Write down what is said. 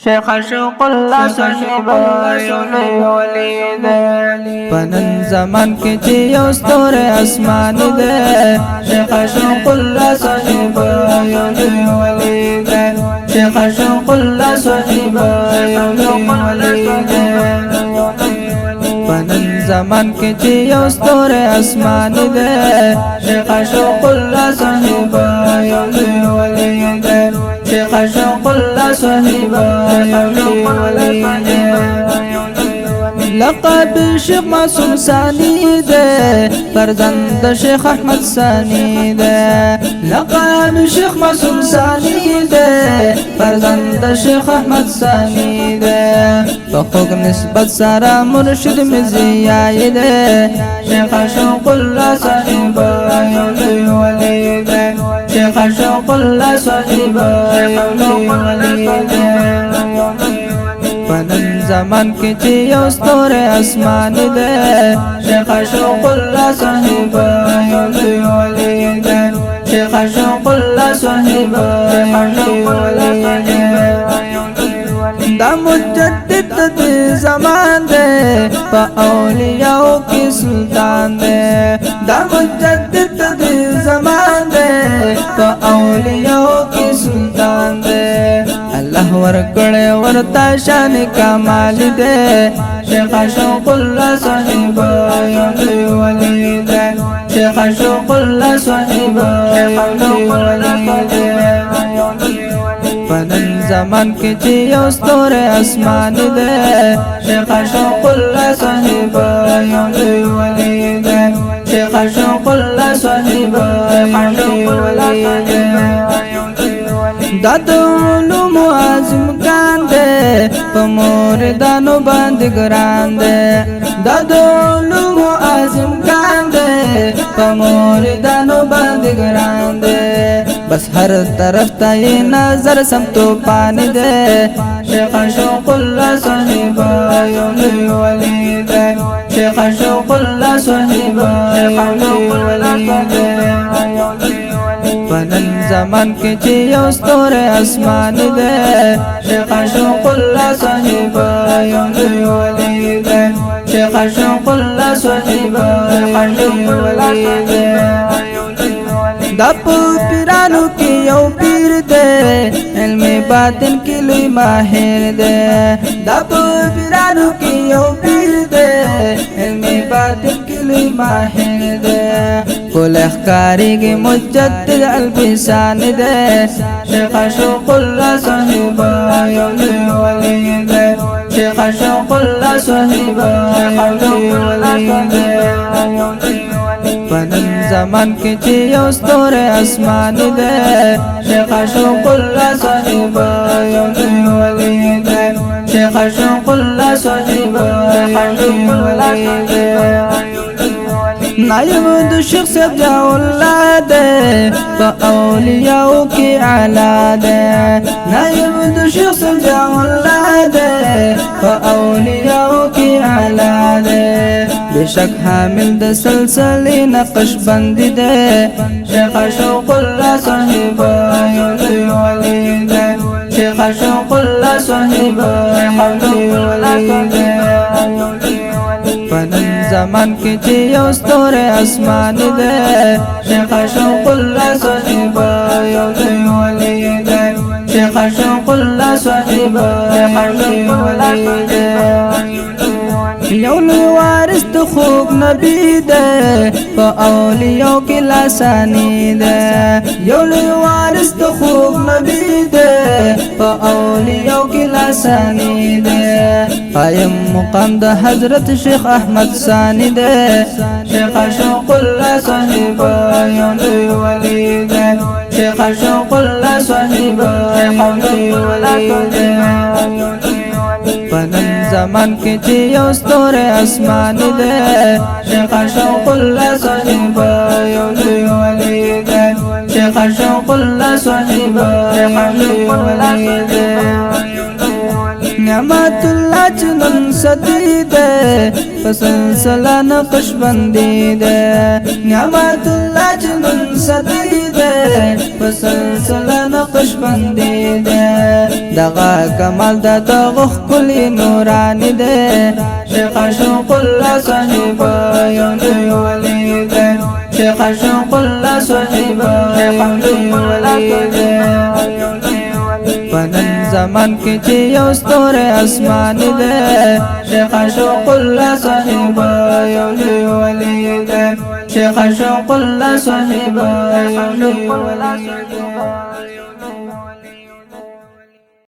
شیخ عشق الله صاحب یو لوی ولی دی پنن زمان کې چې یو ستوره اسمان دی شیخ عشق الله صاحب یو لوی ولی دی شیخ عشق الله صاحب یو لوی ولی دی پنن زمان کې چې یو ستوره اسمان دی شیخ عشق الله صاحب یو لوی ولی دی شیخ عشق الله صاحب یو لوی ولی دی لقب شیخ معصوم ثانی دے فرزند شیخ احمد ثانی دے لقب شیخ معصوم ثانی دے فرزند شیخ احمد ثانی دے فخوگ نسبت سارا مرشد مزیائی دے شیخ عشق الله صاحب یو لوی ولی دی شیخ عشق الله صاحب یو لوی ولی دی پنن زمان کې چې یو ستوره اسمان دی شیخ عشق الله صاحب یو لوی ولی دی شیخ عشق الله صاحب یو لوی ولی دی دا مجدد د زمان دی په اولیاء کې سلطان دی دا مجدد د زمان دی په اولیاء کې سلطان دی الله ورکړې ورته شان کمال دی شیخ عشق الله صاحب یو لوی ولی دی شیخ عشق الله صاحب یو لوی ولی دی پنن زمان کې چې یو ستوره اسمان دی شیخ عشق الله صاحب یو لوی ولی دی شیخ عشق الله صاحب یو لوی ولی دی دا د علوم عظیم ګان دی په موردانو باندې ګران دی دا د علوم عظیم ګان دی په موردانو باندې ګران دی بس هر طرف ته نظر سم توفان دی شیخ عشق الله صاحب یو لوی ولی دی شیخ عشق الله صاحب یو لوی ولی دی پنن زمان کې چې یو ستوره اسمان دی شیخ عشق الله صاحب یو لوی ولی دی شیخ عشق الله صاحب یو لوی ولی دی دا په پیرانو کې یو پیر دی علم باطن کې لوی ماهر دی دا په پیرانو کې یو پیر دی علم باطن کې لوی ماهر دی کول اخکاریږي مجدد البسان دی شیخ عشق الله صاحب یو لوی ولی دی شیخ عشق الله صاحب یو لوی ولی دی پنن زمان کې چې یو ستوره اسمان دی شیخ عشق الله صاحب یو لوی ولی دی شیخ عشق الله صاحب یو لوی ولی دی نائب د شیخ صاحب جاو الله دی په اولیاء کې اعلی دی نائب د شیخ صاحب جاو الله دی په اولیاء کې اعلی دی بشک حامل د سلسله نقش بند دی شیخ عشق الله صاحب یو لوی ولی دی شیخ عشق الله صاحب یو لوی ولی دی پنن زمان کې چې یو ستوره اسمان دی شیخ عشق الله صاحب یو لوی ولی دی شیخ عشق الله صاحب یو لوی ولی دی یو لوی وارث د خوب نبی دی په اولیاء کې لاسانی دی یو لوی وارث د خوب نبی دی په اولیاء کې لاسانی دی قائم مقام د حضرت شیخ احمد ثانی دی شیخ عشق الله صاحب یو لوی ولی دی شیخ عشق الله صاحب یو لوی ولی دی پنن زمان کې چې یو ستوره اسمان دی شیخ عشق الله صاحب یو لوی ولی دی شیخ عشق الله صاحب یو لوی ولی دی نعمت الله چنن صدی دے فسلسلہ نقش بندی دے نعمت الله چنن صدی دے فسلسل نقش بندی دے دغا کمال دا دغخ کلی نورانی دے شیخ عشق اللہ صاحب یولی ولی دے شیخ عشق اللہ صاحب یولی ولی دے پنن زمان کی چی یو ستور اسمان دے شیخ عشق اللہ صاحب یولی ولی دے شیخ عشق اللہ صاحب یولی ولی دے